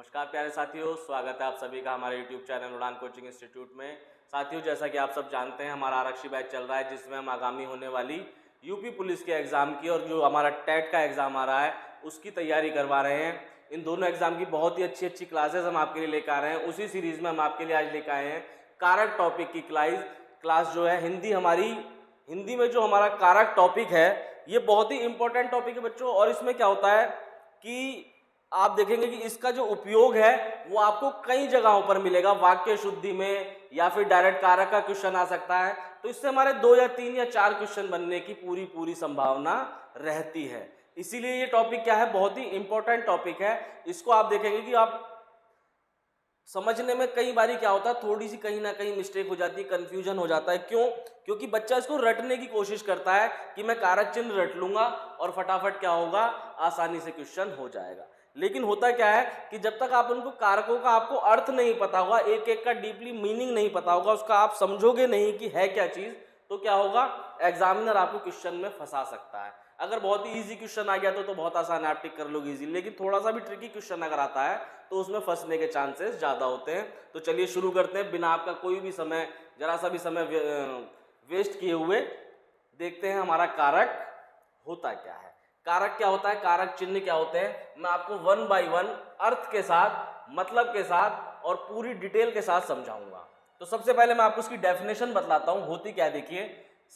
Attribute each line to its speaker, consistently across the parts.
Speaker 1: नमस्कार प्यारे साथियों, स्वागत है आप सभी का हमारे YouTube चैनल उड़ान कोचिंग इंस्टीट्यूट में। साथियों, जैसा कि आप सब जानते हैं, हमारा आरक्षी बैच चल रहा है जिसमें हम आगामी होने वाली यूपी पुलिस के एग्ज़ाम की और जो हमारा टेट का एग्ज़ाम आ रहा है उसकी तैयारी करवा रहे हैं। इन दोनों एग्ज़ाम की बहुत ही अच्छी अच्छी क्लासेस हम आपके लिए लेकर आ रहे हैं। उसी सीरीज़ में हम आपके लिए आज लेकर आए हैं कारक टॉपिक की क्लास जो है हिंदी में जो हमारा कारक टॉपिक है ये बहुत ही इंपॉर्टेंट टॉपिक है बच्चों। और इसमें क्या होता है कि आप देखेंगे कि इसका जो उपयोग है वो आपको कई जगहों पर मिलेगा, वाक्य शुद्धि में या फिर डायरेक्ट कारक का क्वेश्चन आ सकता है। तो इससे हमारे 2 या 3 या 4 क्वेश्चन बनने की पूरी संभावना रहती है। इसीलिए ये टॉपिक क्या है, बहुत ही इंपॉर्टेंट टॉपिक है। इसको आप देखेंगे कि आप समझने में कई बारी क्या होता है, थोड़ी सी कहीं ना कहीं मिस्टेक हो जाती है, कंफ्यूजन हो जाता है। क्यों? क्योंकि बच्चा इसको रटने की कोशिश करता है कि मैं कारक चिन्ह रट लूंगा और फटाफट क्या होगा, आसानी से क्वेश्चन हो जाएगा। लेकिन होता क्या है कि जब तक आप उनको कारकों का आपको अर्थ नहीं पता होगा, एक एक का डीपली मीनिंग नहीं पता होगा, उसका आप समझोगे नहीं कि है क्या चीज, तो क्या होगा, एग्जामिनर आपको क्वेश्चन में फंसा सकता है। अगर बहुत ही इजी क्वेश्चन आ गया तो बहुत आसान है, आप टिक कर लोगे इजी। लेकिन थोड़ा सा भी ट्रिकी क्वेश्चन अगर आता है तो उसमें फंसने के चांसेस ज्यादा होते हैं। तो चलिए शुरू करते हैं बिना आपका कोई भी समय, जरा सा भी समय वेस्ट किए हुए। देखते हैं हमारा कारक होता क्या है। कारक क्या होता है, कारक चिन्ह क्या होते हैं, मैं आपको 1 बाय 1 अर्थ के साथ, मतलब के साथ और पूरी डिटेल के साथ समझाऊंगा। तो सबसे पहले मैं आपको उसकी डेफिनेशन बतलाता हूं, होती क्या है। देखिए,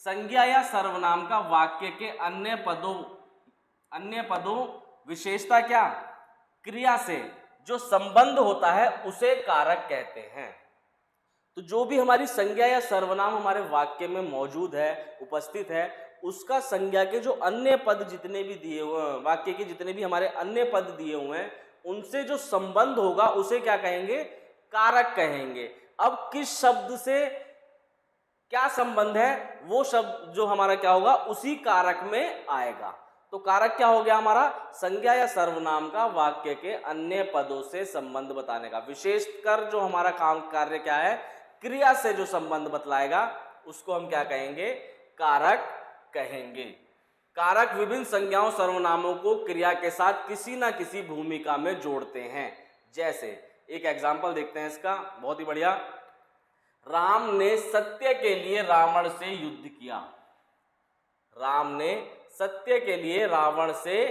Speaker 1: संज्ञा या सर्वनाम का वाक्य के अन्य पदों विशेषता क्या, क्रिया से जो संबंध होता है उसे कारक कहते हैं। तो जो भी हमारी संज्ञा या सर्वनाम हमारे वाक्य में मौजूद है, उपस्थित है, उसका संज्ञा के जो अन्य पद जितने भी दिए हुए हैं, वाक्य के जितने भी हमारे अन्य पद दिए हुए हैं, उनसे जो संबंध होगा उसे क्या कहेंगे, कारक कहेंगे। अब किस शब्द से क्या संबंध है, वो शब्द जो हमारा क्या होगा, उसी कारक में आएगा। तो कारक क्या हो गया हमारा, संज्ञा या सर्वनाम का वाक्य के अन्य पदों से संबंध बताने का। विशेषकर जो हमारा काम कार्य क्या है, क्रिया से जो संबंध बतलाएगा उसको हम क्या कहेंगे, कारक कहेंगे। कारक विभिन्न संज्ञाओं सर्वनामों को क्रिया के साथ किसी ना किसी भूमिका में जोड़ते हैं। जैसे एक एग्जाम्पल देखते हैं इसका, बहुत ही बढ़िया। राम ने सत्य के लिए रावण से युद्ध किया। राम ने सत्य के लिए रावण से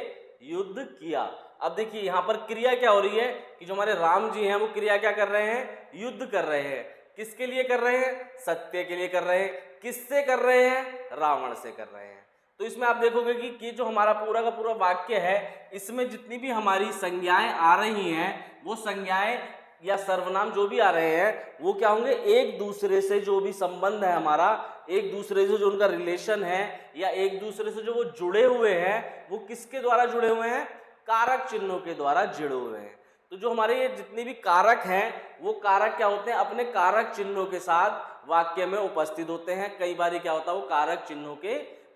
Speaker 1: युद्ध किया। अब देखिए यहां पर क्रिया क्या हो रही है कि जो हमारे राम जी हैं वो क्रिया क्या कर रहे हैं, युद्ध कर रहे हैं। किसके लिए कर रहे हैं, सत्य के लिए कर रहे हैं। किससे कर रहे हैं, रावण से कर रहे हैं। तो इसमें आप देखोगे कि जो हमारा पूरा का पूरा वाक्य है, इसमें जितनी भी हमारी संज्ञाएं आ रही हैं, वो संज्ञाएं या सर्वनाम जो भी आ रहे हैं वो क्या होंगे, एक दूसरे से जो भी संबंध है हमारा, एक दूसरे से जो उनका रिलेशन है या एक दूसरे से जो वो जुड़े हुए हैं, वो किसके द्वारा जुड़े हुए हैं, कारक चिन्हों के द्वारा जुड़े हुए हैं। तो जो हमारे ये जितने भी कारक हैं वो कारक क्या होते हैं, अपने कारक चिन्हों के साथ वाक्य में उपस्थित होते हैं। कई बार क्या होता है, वो कारक चिन्हों के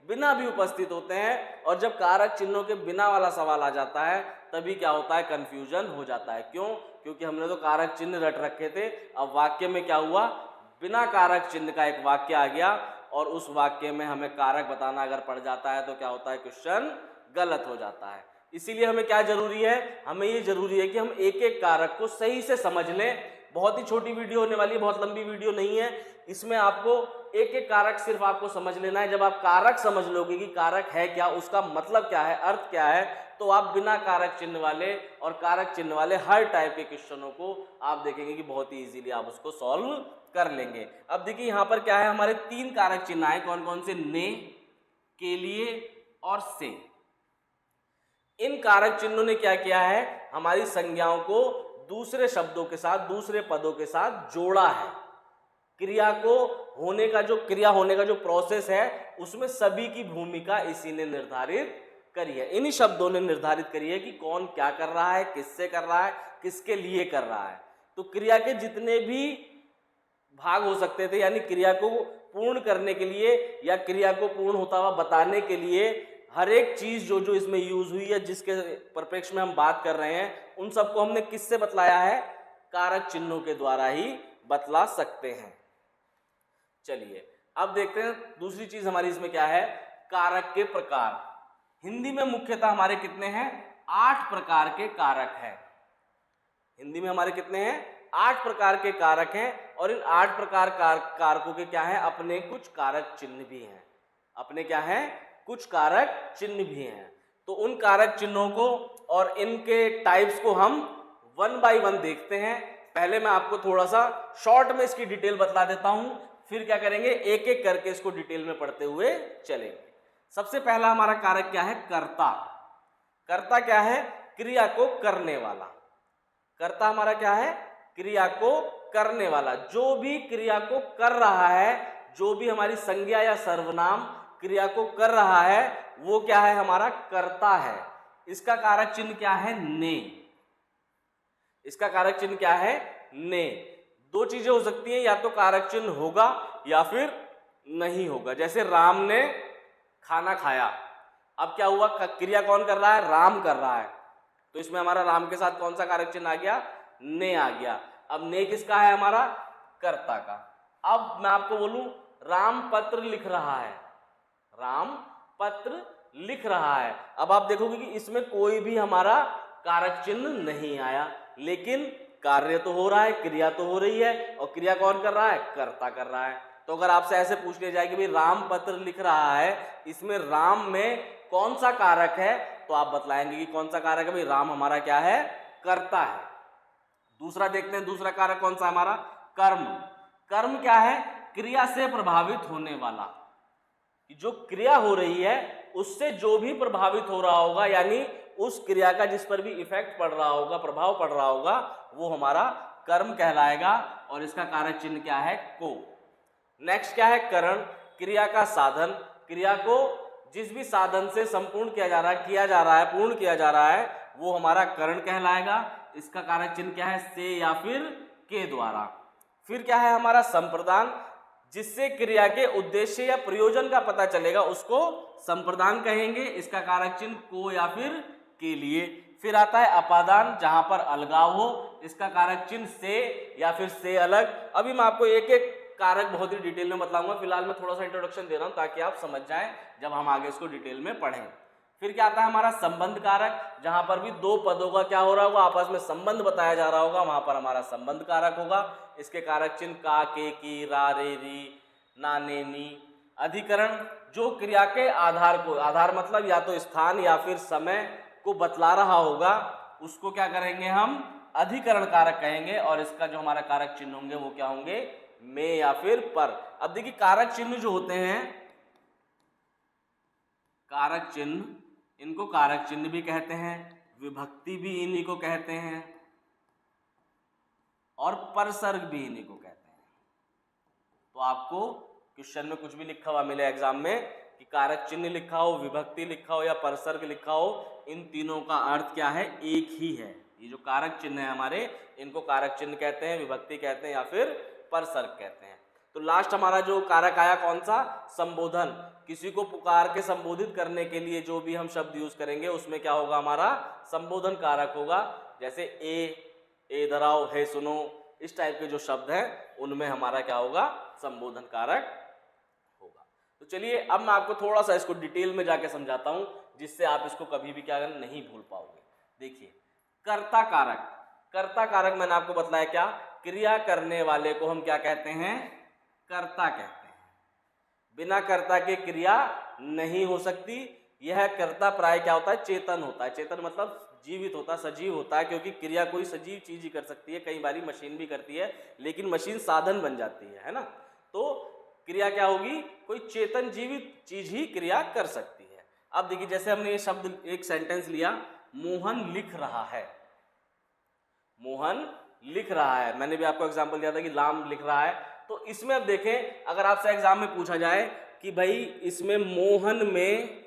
Speaker 1: बिना भी उपस्थित होते हैं। और जब कारक चिन्हों के बिना वाला सवाल आ जाता है तभी क्या होता है, कंफ्यूजन हो जाता है। क्यों? क्योंकि हमने तो कारक चिन्ह रट रखे थे। अब वाक्य में क्या हुआ, बिना कारक चिन्ह का एक वाक्य आ गया और उस वाक्य में हमें कारक बताना अगर पड़ जाता है तो क्या होता है, क्वेश्चन गलत हो जाता है। इसीलिए हमें क्या जरूरी है, हमें ये जरूरी है कि हम एक एक कारक को सही से समझ लें। बहुत ही छोटी वीडियो होने वाली है, बहुत लंबी वीडियो नहीं है। इसमें आपको एक एक कारक सिर्फ आपको समझ लेना है। जब आप कारक समझ लोगे कि कारक है क्या, उसका मतलब क्या है, अर्थ क्या है, तो आप बिना कारक चिन्ह वाले और कारक चिन्ह वाले हर टाइप के क्वेश्चनों को आप देखेंगे कि बहुत ही इजीली आप उसको सॉल्व कर लेंगे। अब देखिए यहाँ पर क्या है, हमारे 3 कारक चिन्ह आए, कौन कौन से, ने, के लिए और से। इन कारक चिन्हों ने क्या किया है, हमारी संज्ञाओं को दूसरे शब्दों के साथ, दूसरे पदों के साथ जोड़ा है। क्रिया होने का जो प्रोसेस है उसमें सभी की भूमिका इसी ने निर्धारित करी है। इन्हीं शब्दों ने निर्धारित करी है कि कौन क्या कर रहा है, किससे कर रहा है, किसके लिए कर रहा है। तो क्रिया के जितने भी भाग हो सकते थे, यानी क्रिया को पूर्ण करने के लिए या क्रिया को पूर्ण होता हुआ बताने के लिए हर एक चीज जो इसमें यूज हुई है, जिसके परिप्रेक्ष्य में हम बात कर रहे हैं, उन सबको हमने किससे बतलाया है, कारक चिन्हों के द्वारा ही बतला सकते हैं। चलिए अब देखते हैं दूसरी चीज हमारी इसमें क्या है, कारक के प्रकार। हिंदी में मुख्यतः हमारे कितने हैं, 8 प्रकार के कारक हैं। हिंदी में हमारे कितने हैं? 8 प्रकार के कारक हैं और इन 8 प्रकार कारकों के क्या है? अपने कुछ कारक चिन्ह भी हैं। अपने क्या हैं? कुछ कारक चिन्ह भी हैं। तो उन कारक चिन्हों को और इनके टाइप्स को हम 1 बाय 1 देखते हैं। पहले मैं आपको थोड़ा सा शॉर्ट में इसकी डिटेल बतला देता हूं, फिर क्या करेंगे, एक एक करके इसको डिटेल में पढ़ते हुए चलेंगे। सबसे पहला हमारा कारक क्या है? कर्ता। कर्ता क्या है? क्रिया को करने वाला। कर्ता हमारा क्या है? क्रिया को करने वाला। जो भी क्रिया को कर रहा है, जो भी हमारी संज्ञा या सर्वनाम क्रिया को कर रहा है, वो क्या है? हमारा कर्ता है। इसका कारक चिन्ह क्या है? ने। इसका कारक चिन्ह क्या है? ने। दो चीजें हो सकती हैं, या तो कारक चिन्ह होगा या फिर नहीं होगा। जैसे राम ने खाना खाया, अब क्या हुआ? क्रिया कौन कर रहा है? राम कर रहा है। तो इसमें हमारा राम के साथ कौन सा कारक चिन्ह आ गया? ने आ गया। अब ने किसका है? हमारा कर्ता का। अब मैं आपको बोलूं, राम पत्र लिख रहा है। राम पत्र लिख रहा है। अब आप देखोगे कि इसमें कोई भी हमारा कारक चिन्ह नहीं आया, लेकिन कार्य तो हो रहा है, क्रिया तो हो रही है, और क्रिया कौन कर रहा है? कर्ता कर रहा है। तो अगर आपसे ऐसे पूछ लिया जाए कि भाई राम पत्र लिख रहा है, इसमें राम में कौन सा कारक है, तो आप बतलाएंगे कि कौन सा कारक है? भाई राम हमारा क्या है? कर्ता है। दूसरा देखते हैं, दूसरा कारक कौन सा? हमारा कर्म। कर्म क्या है? क्रिया से प्रभावित होने वाला। जो क्रिया हो रही है उससे जो भी प्रभावित हो रहा होगा, यानी उस क्रिया का जिस पर भी इफेक्ट पड़ रहा होगा, प्रभाव पड़ रहा होगा, वो हमारा कर्म कहलाएगा। और इसका कारक चिन्ह क्या है? को। नेक्स्ट क्या है? करण। क्रिया का साधन। क्रिया को जिस भी साधन से संपूर्ण किया जा रहा है, पूर्ण किया जा रहा है, वो हमारा करण कहलाएगा। इसका कारक चिन्ह क्या है? से या फिर के द्वारा। फिर क्या है? हमारा संप्रदान। जिससे क्रिया के उद्देश्य या प्रयोजन का पता चलेगा, उसको संप्रदान कहेंगे। इसका कारक चिन्ह को या फिर के लिए। फिर आता है अपादान, जहां पर अलगाव हो। इसका कारक चिन्ह से या फिर से अलग। अभी मैं आपको एक एक कारक बहुत ही डिटेल में बताऊंगा, फिलहाल मैं थोड़ा सा इंट्रोडक्शन दे रहा हूं ताकि आप समझ जाएं जब हम आगे इसको डिटेल में पढ़ें। फिर क्या आता है? हमारा संबंध कारक। जहां पर भी दो पदों का क्या हो रहा होगा? आपस में संबंध बताया जा रहा होगा, वहां पर हमारा संबंध कारक होगा। इसके कारक चिन्ह का, के, की, रा, रे, री, ना, ने, नी। अधिकरण, जो क्रिया के आधार को, आधार मतलब या तो स्थान या फिर समय को बतला रहा होगा, उसको क्या करेंगे? हम अधिकरण कारक कहेंगे। और इसका जो हमारा कारक चिन्ह होंगे वो क्या होंगे? में या फिर पर। अब देखिए, कारक चिन्ह जो होते हैं, कारक चिन्ह, इनको कारक चिन्ह भी कहते हैं, विभक्ति भी इन्हीं को कहते हैं, और परसर्ग भी इन्हीं को कहते हैं। तो आपको क्वेश्चन में कुछ भी लिखा हुआ मिले एग्जाम में कि कारक चिन्ह लिखा हो, विभक्ति लिखा हो या परसर्ग लिखा हो, इन तीनों का अर्थ क्या है? एक ही है। ये जो कारक चिन्ह है हमारे, इनको कारक चिन्ह कहते हैं, विभक्ति कहते हैं या फिर परसर्ग कहते हैं। तो लास्ट हमारा जो कारक आया कौन सा? संबोधन। किसी को पुकार के संबोधित करने के लिए जो भी हम शब्द यूज करेंगे, उसमें क्या होगा? हमारा संबोधन कारक होगा। जैसे ए इधर आओ, हे सुनो, इस टाइप के जो शब्द हैं उनमें हमारा क्या होगा? संबोधन कारक होगा। तो चलिए अब मैं आपको थोड़ा सा इसको डिटेल में जाके समझाता हूं, जिससे आप इसको कभी भी क्या नहीं भूल पाओगे। देखिए, कर्ता कारक। कर्ता कारक मैंने आपको बतलाया क्या? क्रिया करने वाले को हम क्या कहते हैं? कर्ता कहते हैं। बिना कर्ता के क्रिया नहीं हो सकती। यह कर्ता प्राय क्या होता है? चेतन होता है। चेतन मतलब जीवित होता है, सजीव होता है, क्योंकि क्रिया कोई सजीव चीज ही कर सकती है। कई बारी मशीन भी करती है, लेकिन मशीन साधन बन जाती है ना। तो क्रिया क्या होगी? कोई चेतन जीवित चीज ही क्रिया कर सकती है। अब देखिए, जैसे हमने ये शब्द, एक सेंटेंस लिया, मोहन लिख रहा है। मोहन लिख रहा है। मैंने भी आपको एग्जांपल दिया था कि राम लिख रहा है। तो इसमें अब देखें, अगर आपसे एग्जाम में पूछा जाए कि भाई इसमें मोहन में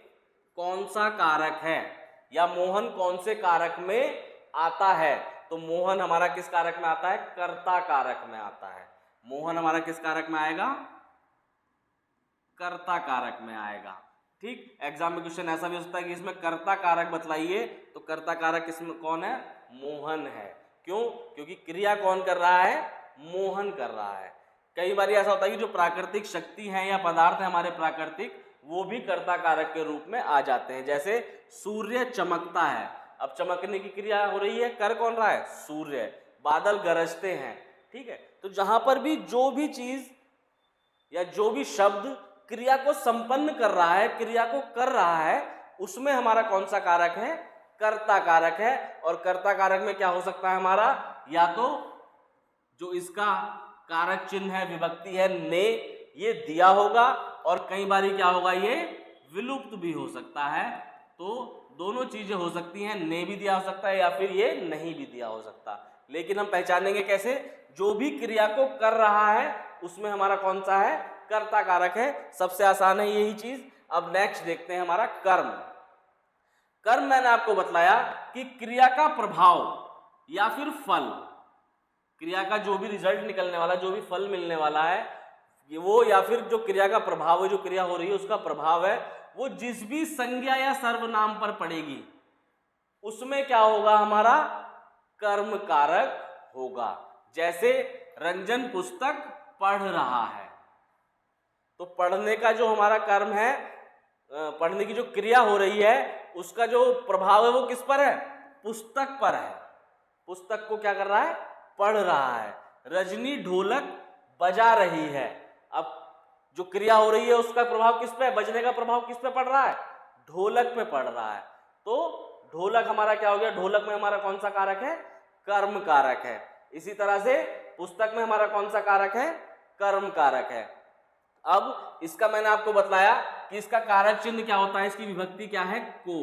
Speaker 1: कौन सा कारक है या मोहन कौन से कारक में आता है, तो मोहन हमारा किस कारक में आता है? कर्ता कारक में आता है। मोहन हमारा किस कारक में आएगा? कर्ता कारक में आएगा। ठीक, एग्जाम में क्वेश्चन ऐसा भी हो सकता है कि इसमें कर्ता कारक बतलाइए, तो कर्ता कारक इसमें कौन है? मोहन है। क्यों? क्योंकि क्रिया कौन कर रहा है? मोहन कर रहा है। कई बार ऐसा होता है कि जो प्राकृतिक शक्ति है या पदार्थ है हमारे प्राकृतिक, वो भी कर्ता कारक के रूप में आ जाते हैं। जैसे सूर्य चमकता है, अब चमकने की क्रिया हो रही है, कर कौन रहा है? सूर्य। बादल गरजते हैं। ठीक है, तो जहां पर भी जो भी चीज या जो भी शब्द क्रिया को संपन्न कर रहा है, क्रिया को कर रहा है, उसमें हमारा कौन सा कारक है? कर्ता कारक है। और कर्ता कारक में क्या हो सकता है हमारा? या तो जो इसका कारक चिन्ह है, विभक्ति है ने, ये दिया होगा, और कई बारी क्या होगा, ये विलुप्त भी हो सकता है। तो दोनों चीजें हो सकती हैं, ने भी दिया हो सकता है या फिर ये नहीं भी दिया हो सकता। लेकिन हम पहचानेंगे कैसे? जो भी क्रिया को कर रहा है उसमें हमारा कौन सा है? कर्ता कारक है। सबसे आसान है यही चीज। अब नेक्स्ट देखते हैं हमारा कर्म। कर्म मैंने आपको बतलाया कि क्रिया का प्रभाव या फिर फल, क्रिया का जो भी रिजल्ट निकलने वाला, जो भी फल मिलने वाला है, ये वो, या फिर जो क्रिया का प्रभाव है, जो क्रिया हो रही है उसका प्रभाव है, वो जिस भी संज्ञा या सर्वनाम पर पड़ेगी उसमें क्या होगा? हमारा कर्म कारक होगा। जैसे रंजन पुस्तक पढ़ रहा है, तो पढ़ने का जो हमारा कर्म है, पढ़ने की जो क्रिया हो रही है, उसका जो प्रभाव है वो किस पर है? पुस्तक पर है। पुस्तक को क्या कर रहा है? पढ़ रहा है। रजनी ढोलक बजा रही है। अब जो क्रिया हो रही है उसका प्रभाव किस पे है? बजने का प्रभाव किस पे पड़ रहा है? ढोलक पे पड़ रहा है। तो ढोलक हमारा क्या हो गया? ढोलक में हमारा कौन सा कारक है? कर्म कारक है। इसी तरह से पुस्तक में हमारा कौन सा कारक है? कर्म कारक है। अब इसका मैंने आपको बतलाया कि इसका कारक चिन्ह क्या होता है, इसकी विभक्ति क्या है? को।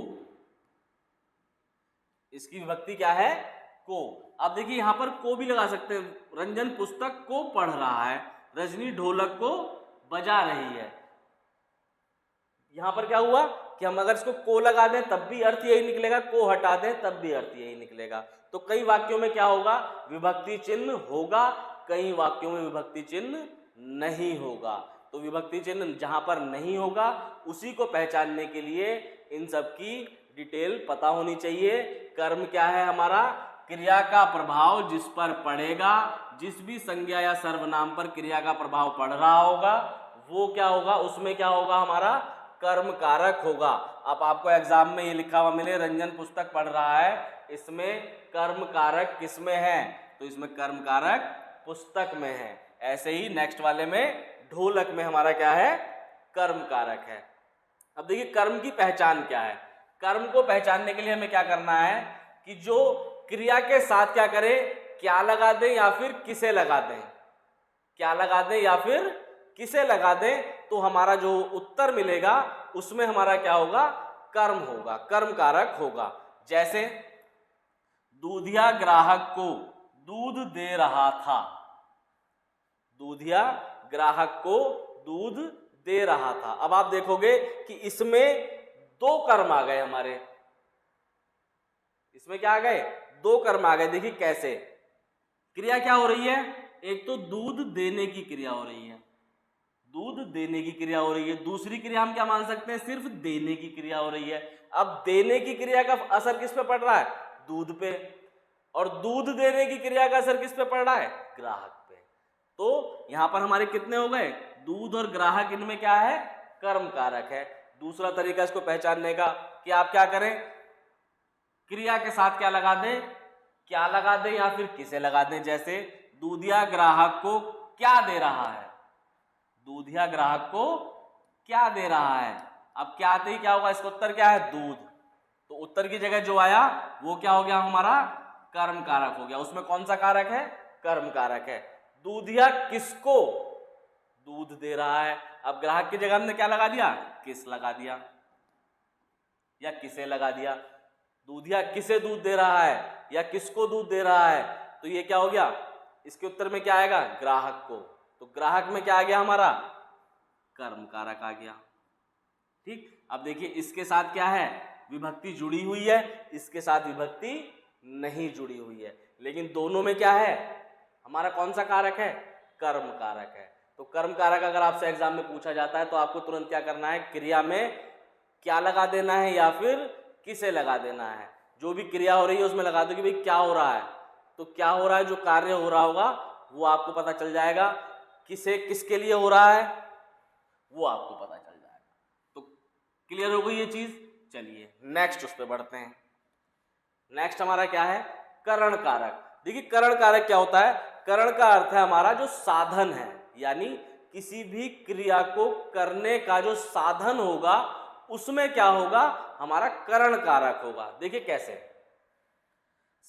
Speaker 1: इसकी विभक्ति क्या है? को। अब देखिए यहां पर को भी लगा सकते हैं। रंजन पुस्तक को पढ़ रहा है, रजनी ढोलक को बजा रही है। यहां पर क्या हुआ कि हम अगर इसको को लगा दें तब भी अर्थ यही निकलेगा, को हटा दें तब भी अर्थ यही निकलेगा। तो कई वाक्यों में क्या होगा? विभक्ति चिन्ह होगा, कई वाक्यों में विभक्ति चिन्ह नहीं होगा। तो विभक्ति चिन्ह जहां पर नहीं होगा उसी को पहचानने के लिए इन सब की डिटेल पता होनी चाहिए। कर्म क्या है हमारा? क्रिया का प्रभाव जिस पर पड़ेगा, जिस भी संज्ञा या सर्वनाम पर क्रिया का प्रभाव पड़ रहा होगा वो क्या होगा? उसमें क्या होगा? हमारा कर्म कारक होगा। अब आपको एग्जाम में ये लिखा हुआ मिले रंजन पुस्तक पढ़ रहा है, इसमें कर्म कारक किसमें है? तो इसमें कर्म कारक पुस्तक में है। ऐसे ही नेक्स्ट वाले में ढोलक में हमारा क्या है? कर्म कारक है। अब देखिए कर्म की पहचान क्या है? कर्म को पहचानने के लिए हमें क्या करना है कि जो क्रिया के साथ क्या करें? क्या लगा दें या फिर किसे लगा दें? क्या लगा दें या फिर किसे लगा दें, तो हमारा जो उत्तर मिलेगा उसमें हमारा क्या होगा? कर्म होगा, कर्म कारक होगा। जैसे दूधिया ग्राहक को दूध दे रहा था। दूधिया ग्राहक को दूध दे रहा था। अब आप देखोगे कि इसमें दो कर्म आ गए हमारे। इसमें क्या आ गए? दो कर्म आ गए। देखिए कैसे? क्रिया क्या हो रही है? एक तो दूध देने की क्रिया हो रही है, दूध देने की क्रिया हो रही है। दूसरी क्रिया हम क्या मान सकते हैं? सिर्फ देने की क्रिया हो रही है। अब देने की क्रिया का असर किस पे पड़ रहा है? दूध पे। और दूध देने की क्रिया का असर किस पे पड़ रहा है? ग्राहक पे। तो यहां पर हमारे कितने हो गए? दूध और ग्राहक, इनमें क्या है? कर्म कारक है। दूसरा तरीका इसको पहचानने का कि आप क्या करें? क्रिया के साथ क्या लगा दें? क्या लगा दें या फिर किसे लगा दें। जैसे दूधिया ग्राहक को क्या दे रहा है? दूधिया ग्राहक को क्या दे रहा है? अब क्या आते ही क्या होगा? इसका उत्तर क्या है? दूध। तो उत्तर की जगह जो आया वो क्या हो गया? हमारा कर्म कारक हो गया। उसमें कौन सा कारक है? कर्म कारक है। दूधिया किसको दूध दे रहा है? अब ग्राहक की जगह हमने क्या लगा दिया? किस लगा दिया या किसे लगा दिया। दूधिया किसे दूध दे रहा है या किसको दूध दे रहा है, तो ये क्या हो गया? इसके उत्तर में क्या आएगा? ग्राहक को। तो ग्राहक में क्या आ गया? हमारा कर्म कारक आ गया। ठीक। अब देखिए इसके साथ क्या है? विभक्ति जुड़ी हुई है, इसके साथ विभक्ति नहीं जुड़ी हुई है। लेकिन दोनों में क्या है? हमारा कौन सा कारक है? कर्म कारक है। तो कर्म कारक अगर आपसे एग्जाम में पूछा जाता है तो आपको तुरंत क्या करना है? क्रिया में क्या लगा देना है या फिर किसे लगा देना है। जो भी क्रिया हो रही है उसमें लगा दो कि भाई क्या हो रहा है। तो क्या हो रहा है? जो कार्य हो रहा होगा वो आपको पता चल जाएगा। किसे किसके लिए हो रहा है वो आपको पता चल जाएगा। तो क्लियर हो गई ये चीज। चलिए नेक्स्ट उस पर बढ़ते हैं। नेक्स्ट हमारा क्या है? करण कारक। देखिए करण कारक क्या होता है, करण का अर्थ है हमारा जो साधन है, यानी किसी भी क्रिया को करने का जो साधन होगा उसमें क्या होगा, हमारा करण कारक होगा। देखिए कैसे,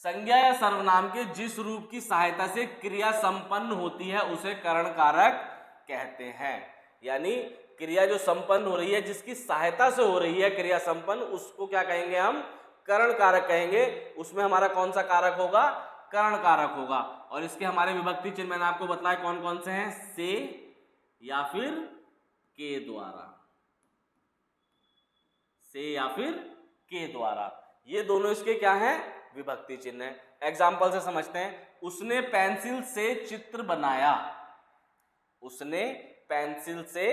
Speaker 1: संज्ञा या सर्वनाम के जिस रूप की सहायता से क्रिया संपन्न होती है उसे करण कारक कहते हैं। यानी क्रिया जो संपन्न हो रही है, जिसकी सहायता से हो रही है क्रिया संपन्न, उसको क्या कहेंगे हम, करण कारक कहेंगे। उसमें हमारा कौन सा कारक होगा, करण कारक होगा। और इसके हमारे विभक्ति चिन्ह मैंने आपको बताया कौन कौन से हैं, से या फिर के द्वारा, से या फिर के द्वारा, ये दोनों इसके क्या हैं, विभक्ति चिन्ह है। एग्जाम्पल से समझते हैं, उसने पेंसिल से चित्र बनाया, उसने पेंसिल से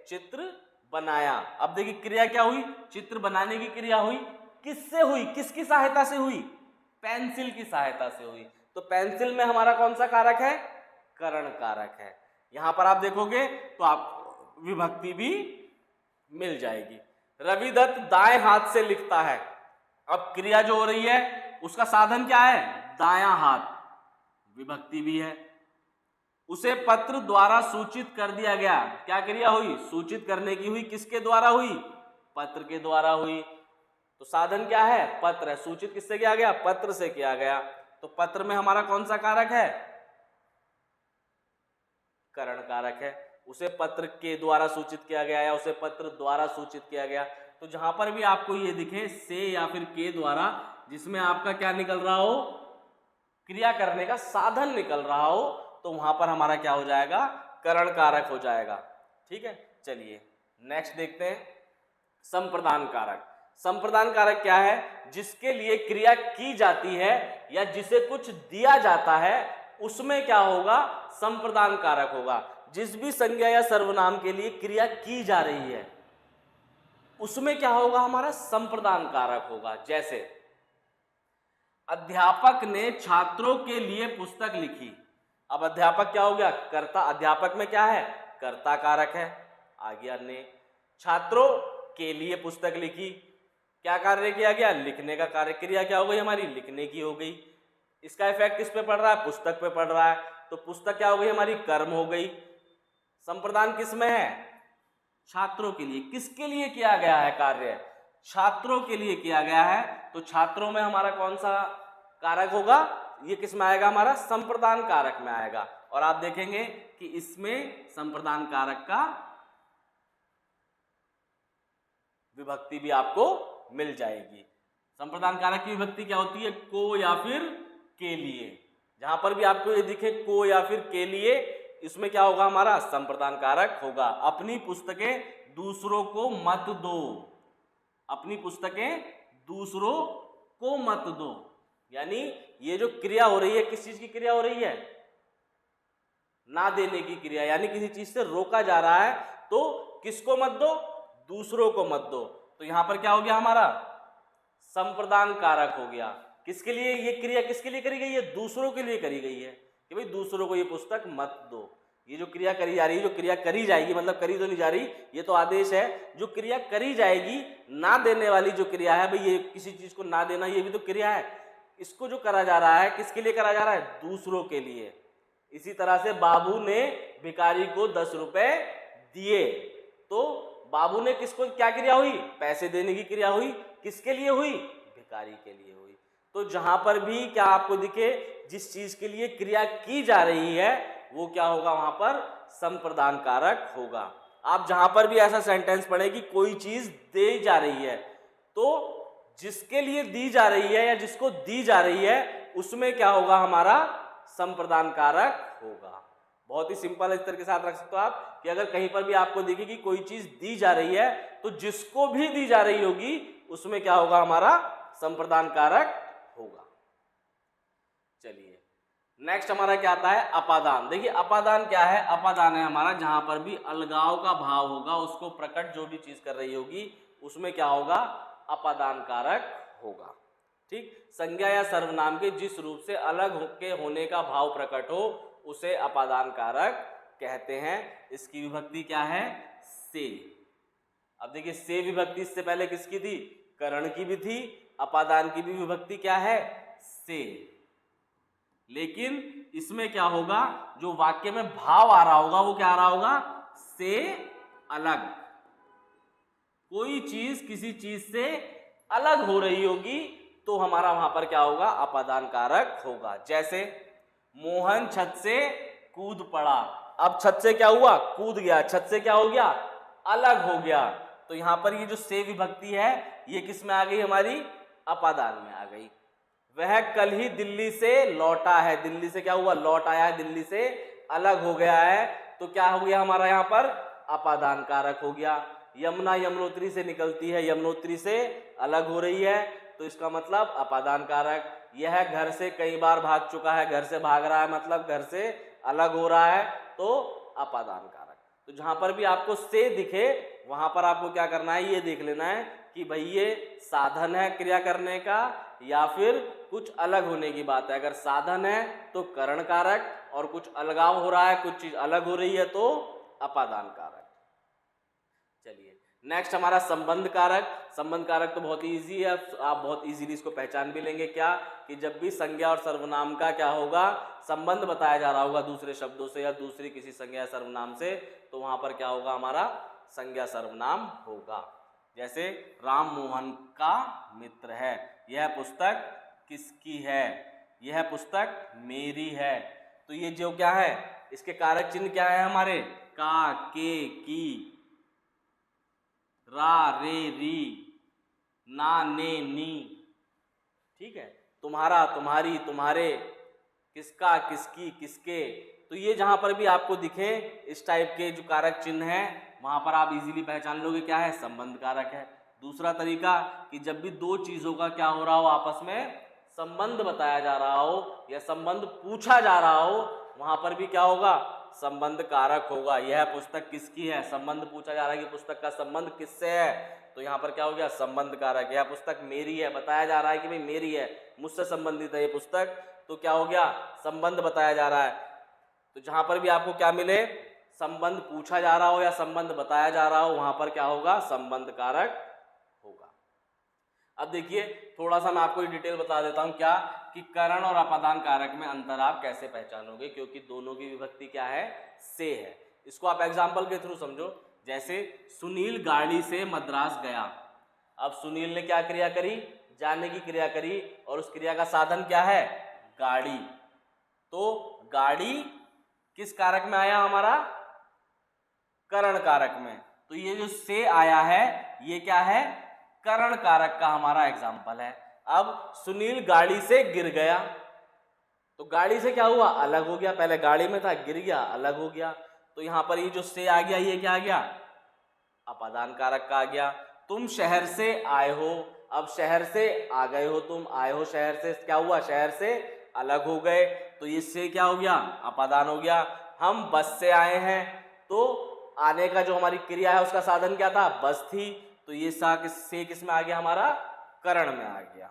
Speaker 1: चित्र बनाया। अब देखिए क्रिया क्या हुई, चित्र बनाने की क्रिया हुई, किससे हुई, किसकी सहायता से हुई, पेंसिल की सहायता से हुई। तो पेंसिल में हमारा कौन सा कारक है, करण कारक है। यहां पर आप देखोगे तो आप विभक्ति भी मिल जाएगी। रविदत्त दाएं हाथ से लिखता है। अब क्रिया जो हो रही है उसका साधन क्या है, दायां हाथ, विभक्ति भी है। उसे पत्र द्वारा सूचित कर दिया गया, क्या क्रिया हुई, सूचित करने की हुई, किसके द्वारा हुई, पत्र के द्वारा हुई। तो साधन क्या है, पत्र है। सूचित किससे किया गया, पत्र से किया गया। तो पत्र में हमारा कौन सा कारक है, करण कारक है। उसे पत्र के द्वारा सूचित किया गया या उसे पत्र द्वारा सूचित किया गया। तो जहां पर भी आपको ये दिखे से या फिर के द्वारा, जिसमें आपका क्या निकल रहा हो, क्रिया करने का साधन निकल रहा हो, तो वहां पर हमारा क्या हो जाएगा, करण कारक हो जाएगा। ठीक है, चलिए नेक्स्ट देखते हैं, संप्रदान कारक। संप्रदान कारक क्या है, जिसके लिए क्रिया की जाती है या जिसे कुछ दिया जाता है उसमें क्या होगा, संप्रदान कारक होगा। जिस भी संज्ञा या सर्वनाम के लिए क्रिया की जा रही है उसमें क्या होगा, हमारा संप्रदान कारक होगा। जैसे अध्यापक ने छात्रों के लिए पुस्तक लिखी। अब अध्यापक क्या हो गया, कर्ता, अध्यापक में क्या है, कर्ता कारक है। आ गया ने, छात्रों के लिए पुस्तक लिखी, क्या कार्य किया गया, लिखने का कार्य, क्रिया क्या हो गई हमारी, लिखने की हो गई। इसका इफेक्ट किस पे पड़ रहा है, पुस्तक पे पड़ रहा है, तो पुस्तक क्या हो गई हमारी, कर्म हो गई। संप्रदान किस में है, छात्रों के लिए। किसके लिए किया गया है कार्य, छात्रों के लिए किया गया है। तो छात्रों में हमारा कौन सा कारक होगा, ये किस में आएगा, हमारा संप्रदान कारक में आएगा। और आप देखेंगे कि इसमें संप्रदान कारक का विभक्ति भी आपको मिल जाएगी। संप्रदान कारक की विभक्ति क्या होती है, को या फिर के लिए। जहां पर भी आपको ये दिखे को या फिर के लिए, इसमें क्या होगा, हमारा संप्रदान कारक होगा। अपनी पुस्तकें दूसरों को मत दो, अपनी पुस्तकें दूसरों को मत दो, यानी ये जो क्रिया हो रही है, किस चीज की क्रिया हो रही है, ना देने की क्रिया, यानी किसी चीज से रोका जा रहा है, तो किसको मत दो, दूसरों को मत दो। तो यहां पर क्या हो गया, हमारा संप्रदान कारक हो गया। किसके लिए ये क्रिया, किसके लिए करी गई है, दूसरों के लिए करी गई है, कि भाई दूसरों को ये पुस्तक मत दो। ये जो क्रिया करी जा रही है, जो क्रिया करी जाएगी, मतलब करी तो नहीं जा रही, ये तो आदेश है, जो क्रिया करी जाएगी, ना देने वाली जो क्रिया है, भाई ये किसी चीज को ना देना, ये भी तो क्रिया है। इसको जो करा जा रहा है, किसके लिए करा जा रहा है, दूसरों के लिए। इसी तरह से बाबू ने भिखारी को 10 रुपए दिए, तो बाबू ने किसको, क्या क्रिया हुई, पैसे देने की क्रिया हुई, किसके लिए हुई, भिखारी के लिए हुई। तो जहां पर भी क्या आपको दिखे, जिस चीज के लिए क्रिया की जा रही है वो क्या होगा, वहां पर संप्रदान कारक होगा। आप जहां पर भी ऐसा सेंटेंस पढ़े कि कोई चीज दी जा रही है, तो जिसके लिए दी जा रही है या जिसको दी जा रही है उसमें क्या होगा, हमारा संप्रदान कारक होगा। बहुत ही सिंपल इस तरह के साथ रख सकते हो आप, कि अगर कहीं पर भी आपको दिखे कि कोई चीज दी जा रही है, तो जिसको भी दी जा रही होगी उसमें क्या होगा, हमारा संप्रदान कारक होगा। चलिए नेक्स्ट हमारा क्या आता है, अपादान। देखिए अपादान क्या है, अपादान है हमारा जहां पर भी अलगाव का भाव होगा, उसको प्रकट जो भी चीज कर रही होगी उसमें क्या होगा, अपादान कारक होगा। ठीक, संज्ञा या सर्वनाम के जिस रूप से अलग के होने का भाव प्रकट हो उसे अपादान कारक कहते हैं। इसकी विभक्ति क्या है, से। अब देखिए से विभक्ति इससे पहले किसकी थी, करण की भी थी। अपादान की भी विभक्ति क्या है, से। लेकिन इसमें क्या होगा, जो वाक्य में भाव आ रहा होगा वो क्या आ रहा होगा, से अलग। कोई चीज किसी चीज से अलग हो रही होगी तो हमारा वहां पर क्या होगा, अपादान कारक होगा। जैसे मोहन छत से कूद पड़ा, अब छत से क्या हुआ, कूद गया, छत से क्या हो गया, अलग हो गया। तो यहां पर ये जो से विभक्ति है ये किस में आ गई, हमारी अपादान में आ गई। वह कल ही दिल्ली से लौटा है, दिल्ली से क्या हुआ, लौट आया है, दिल्ली से अलग हो गया है, तो क्या हो गया हमारा यहाँ पर, अपादान कारक हो गया। यमुना यमुनोत्री से निकलती है, यमुनोत्री से अलग हो रही है, तो इसका मतलब अपादान कारक। यह घर से कई बार भाग चुका है, घर से भाग रहा है मतलब घर से अलग हो रहा है, तो अपादान कारक। तो जहां पर भी आपको से दिखे वहां पर आपको क्या करना है, ये देख लेना है कि भाई ये साधन है क्रिया करने का या फिर कुछ अलग होने की बात है। अगर साधन है तो करण कारक, और कुछ अलगाव हो रहा है, कुछ चीज अलग हो रही है तो अपादान कारक। चलिए नेक्स्ट हमारा संबंध कारक। संबंध कारक तो बहुत इजी है, आप बहुत इजीली इसको पहचान भी लेंगे। क्या कि जब भी संज्ञा और सर्वनाम का क्या होगा, संबंध बताया जा रहा होगा दूसरे शब्दों से या दूसरी किसी संज्ञा सर्वनाम से, तो वहां पर क्या होगा, हमारा संज्ञा सर्वनाम होगा। जैसे राम मोहन का मित्र है, यह पुस्तक किसकी है, यह पुस्तक मेरी है। तो ये जो क्या है, इसके कारक चिन्ह क्या है हमारे, का, के, की, रा, रे, री, ना, ने, नी। ठीक है, तुम्हारा, तुम्हारी, तुम्हारे, किसका, किसकी, किसके। तो ये जहां पर भी आपको दिखे इस टाइप के जो कारक चिन्ह हैं वहां पर आप इजीली पहचान लोगे क्या है, संबंध कारक है। दूसरा तरीका कि जब भी दो चीजों का क्या हो रहा हो, आपस में संबंध बताया जा रहा हो या संबंध पूछा जा रहा हो, वहां पर भी क्या होगा, संबंध कारक होगा। यह पुस्तक किसकी है, संबंध पूछा जा रहा है कि पुस्तक का संबंध किससे है, तो यहाँ पर क्या हो गया, संबंध कारक। यह पुस्तक मेरी है, बताया जा रहा है कि भाई मेरी है, मुझसे संबंधित है ये पुस्तक, तो क्या हो गया, संबंध बताया जा रहा है। तो जहां पर भी आपको क्या मिले, संबंध पूछा जा रहा हो या संबंध बताया जा रहा हो, वहां पर क्या होगा, संबंध कारक होगा। अब देखिए थोड़ा सा मैं आपको डिटेल बता देता हूं, क्या कि करण और अपादान कारक में अंतर आप कैसे पहचानोगे, क्योंकि दोनों की विभक्ति क्या है, से है। इसको आप एग्जाम्पल के थ्रू समझो। जैसे सुनील गाड़ी से मद्रास गया, अब सुनील ने क्या क्रिया करी, जाने की क्रिया करी, और उस क्रिया का साधन क्या है, गाड़ी। तो गाड़ी किस कारक में आया हमारा, करण कारक में। तो ये जो से आया है ये क्या है, करण कारक का हमारा एग्जाम्पल है। अब सुनील गाड़ी से गिर गया, तो गाड़ी से क्या हुआ, अलग हो गया, पहले गाड़ी में था, गिर गया, अलग हो गया। तो यहां पर ये जो से आ गया ये क्या आ गया, अपादान कारक का आ गया। तुम शहर से आए हो, अब शहर से आ गए हो, तुम आए हो शहर से, क्या हुआ, शहर से अलग हो गए, तो ये से क्या हो गया, अपादान हो गया। हम बस से आए हैं, तो आने का जो हमारी क्रिया है उसका साधन क्या था, बस थी, तो ये से किस में आ गया, हमारा करण में आ गया।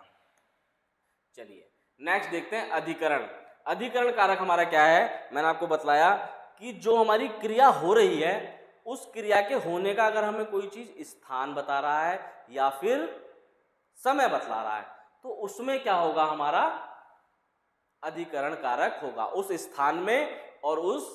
Speaker 1: चलिए नेक्स्ट देखते हैं अधिकरण। अधिकरण कारक हमारा क्या है, मैंने आपको बतलाया कि जो हमारी क्रिया हो रही है उस क्रिया के होने का अगर हमें कोई चीज स्थान बता रहा है या फिर समय बतला रहा है, तो उसमें क्या होगा, हमारा अधिकरण कारक होगा। उस स्थान में और उस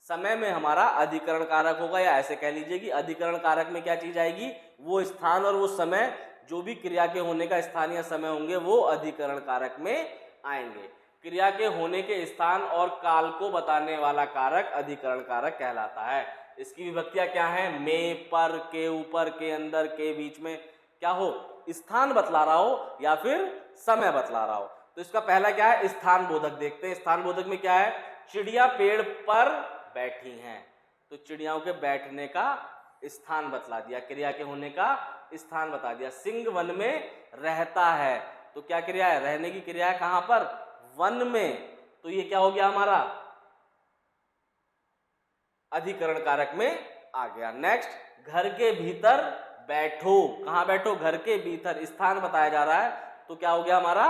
Speaker 1: समय में हमारा अधिकरण कारक होगा, या ऐसे कह लीजिए कि अधिकरण कारक में क्या चीज आएगी, वो स्थान और वो समय, जो भी क्रिया के होने का स्थान या समय होंगे वो अधिकरण कारक में आएंगे। क्रिया के होने के स्थान और काल को बताने वाला कारक अधिकरण कारक कहलाता है। इसकी विभक्तियां क्या है, में, पर, के, ऊपर, के, अंदर, के, बीच में, क्या हो, स्थान बतला रहा हो या फिर समय बतला रहा हो। तो इसका पहला क्या है, स्थान बोधक देखते हैं। स्थान बोधक में क्या है, चिड़िया पेड़ पर बैठी हैं, तो चिड़ियाओं के बैठने का स्थान बतला दिया, क्रिया के होने का स्थान बता दिया। सिंह वन में रहता है, तो क्या क्रिया है, रहने की क्रिया है, कहां पर, वन में, तो ये क्या हो गया, हमारा अधिकरण कारक में आ गया। नेक्स्ट, घर के भीतर बैठो, कहां बैठो, घर के भीतर, स्थान बताया जा रहा है, तो क्या हो गया, हमारा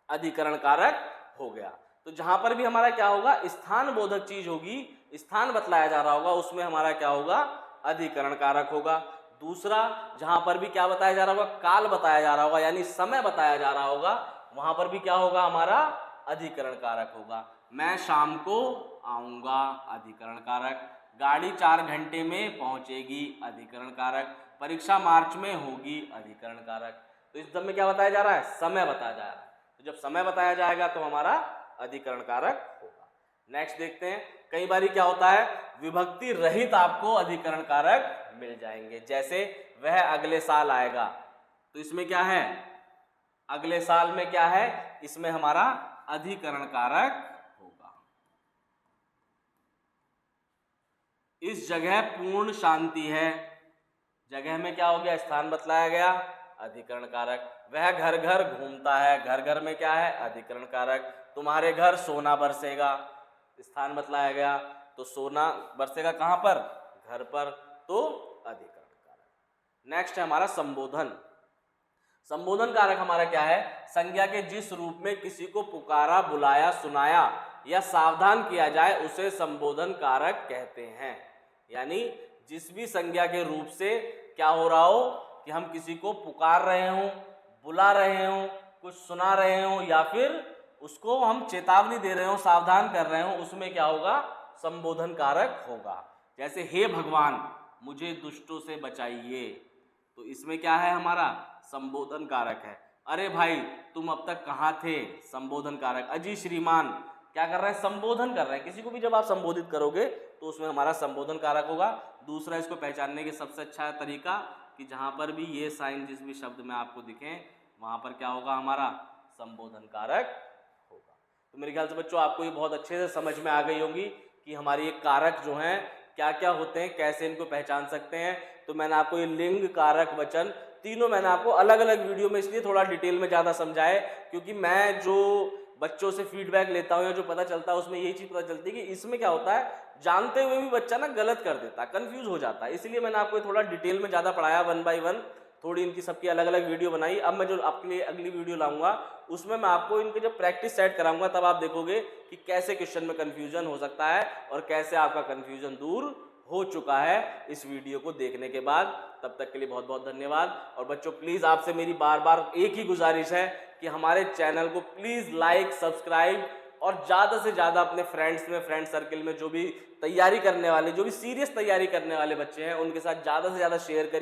Speaker 1: अधिकरण कारक हो गया। तो जहां पर भी हमारा क्या होगा, स्थान बोधक चीज होगी, स्थान बतलाया जा रहा होगा, उसमें हमारा क्या होगा, अधिकरण कारक होगा। दूसरा, जहां पर भी क्या बताया जा रहा होगा, काल बताया जा रहा होगा, यानी समय बताया जा रहा होगा, वहां पर भी क्या होगा, हमारा अधिकरण कारक होगा। मैं शाम को आऊंगा, अधिकरण कारक। गाड़ी 4 घंटे में पहुंचेगी, अधिकरण कारक। परीक्षा मार्च में होगी, अधिकरण कारक। तो इस में क्या बताया जा रहा है? समय बताया जा रहा है। तो जब समय बताया जाएगा तो हमारा अधिकरण कारक होगा। नेक्स्ट देखते हैं, कई बार क्या होता है, विभक्ति रहित आपको अधिकरण कारक मिल जाएंगे। जैसे वह अगले साल आएगा, तो इसमें क्या है? अगले साल में क्या है? इसमें हमारा अधिकरण कारक होगा। इस जगह पूर्ण शांति है, जगह में क्या हो गया? स्थान बतलाया गया, अधिकरण कारक। वह घर घर घूमता है, घर घर में क्या है? अधिकरण कारक। तुम्हारे घर सोना बरसेगा, स्थान बतलाया गया, तो सोना बरसेगा कहां पर? घर पर, तो अधिकरण कारक। नेक्स्ट है हमारा संबोधन। संबोधन कारक हमारा क्या है? संज्ञा के जिस रूप में किसी को पुकारा, बुलाया, सुनाया या सावधान किया जाए उसे संबोधन कारक कहते हैं। यानी जिस भी संज्ञा के रूप से क्या हो रहा हो कि हम किसी को पुकार रहे हों, बुला रहे हों, कुछ सुना रहे हों या फिर उसको हम चेतावनी दे रहे हो, सावधान कर रहे हो, उसमें क्या होगा? संबोधन कारक होगा। जैसे हे भगवान मुझे दुष्टों से बचाइए, तो इसमें क्या है? हमारा संबोधन कारक है। अरे भाई तुम अब तक कहाँ थे? संबोधन कारक। अजी श्रीमान, क्या कर रहे हैं? संबोधन कर रहे हैं। किसी को भी जब आप संबोधित करोगे तो उसमें हमारा संबोधन कारक होगा। दूसरा, इसको पहचानने के सबसे अच्छा तरीका कि जहाँ पर भी ये साइन जिस भी शब्द में आपको दिखें वहाँ पर क्या होगा? हमारा संबोधन कारक होगा। तो मेरे ख्याल से बच्चों आपको ये बहुत अच्छे से समझ में आ गई होगी कि हमारी ये कारक जो हैं क्या क्या होते हैं, कैसे इनको पहचान सकते हैं। तो मैंने आपको ये लिंग, कारक, वचन तीनों मैंने आपको अलग अलग वीडियो में इसलिए थोड़ा डिटेल में ज़्यादा समझाए क्योंकि मैं जो बच्चों से फीडबैक लेता हूँ या जो पता चलता है उसमें यही चीज़ पता चलती है कि इसमें क्या होता है, जानते हुए भी बच्चा ना गलत कर देता है, कंफ्यूज हो जाता है। इसलिए मैंने आपको थोड़ा डिटेल में ज़्यादा पढ़ाया, 1 बाय 1 थोड़ी इनकी सबकी अलग अलग वीडियो बनाई। अब मैं जो आपके लिए अगली वीडियो लाऊंगा उसमें मैं आपको इनके जब प्रैक्टिस सेट कराऊंगा तब आप देखोगे कि कैसे क्वेश्चन में कंफ्यूजन हो सकता है और कैसे आपका कंफ्यूजन दूर हो चुका है इस वीडियो को देखने के बाद। तब तक के लिए बहुत बहुत धन्यवाद। और बच्चों प्लीज़ आपसे मेरी बार बार एक ही गुजारिश है कि हमारे चैनल को प्लीज़ लाइक, सब्सक्राइब और ज़्यादा से ज़्यादा अपने फ्रेंड्स में, फ्रेंड सर्कल में जो भी तैयारी करने वाले, जो भी सीरियस तैयारी करने वाले बच्चे हैं उनके साथ ज़्यादा से ज़्यादा शेयर करिए।